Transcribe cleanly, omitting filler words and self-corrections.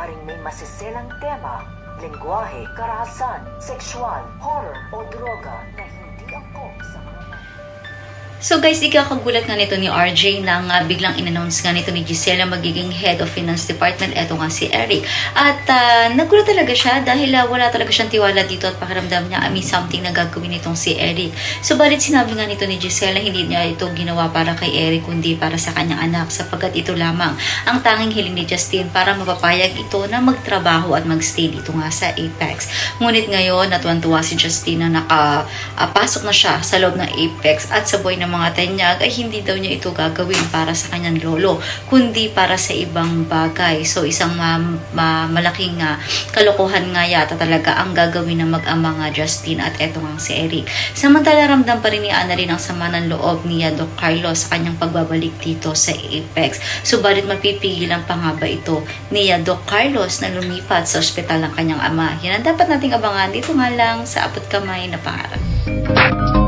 maaaring may masiselang tema, lengguwahe, karahasan, sexual, horror o droga na hindi angkop sa mga bata. So guys, ikakagulat nga nito ni RJ na nga biglang in-announce nga nito ni Gisela magiging head of finance department. Eto nga si Eric. At nagulat talaga siya dahil wala talaga siyang tiwala dito at pakiramdam niya may something na gagawin itong si Eric. So balit sinabi nga nito ni Gisela hindi niya ito ginawa para kay Eric kundi para sa kanyang anak sapagkat ito lamang ang tanging hiling ni Justin para mapapayag ito na magtrabaho at magstay dito nga sa Apex. Ngunit ngayon natuwan-tuwa si Justin na nakapasok na siya sa loob ng Apex at sabay na mga tanyag ay hindi daw niya ito gagawin para sa kanyang lolo kundi para sa ibang bagay. So isang malaking kalokohan nga yata talaga ang gagawin ng mag-ama nga Justin at eto nga si Eric. Samantala ramdam pa rin ni Annalyn ang sama ng loob ni Doc Carlos sa kanyang pagbabalik dito sa Apex. Subalit mapipigilan pa nga ba ito ni Doc Carlos na lumipat sa ospital ng kanyang ama? Yan ang dapat nating abangan dito nga lang sa Abot Kamay na Pangarap.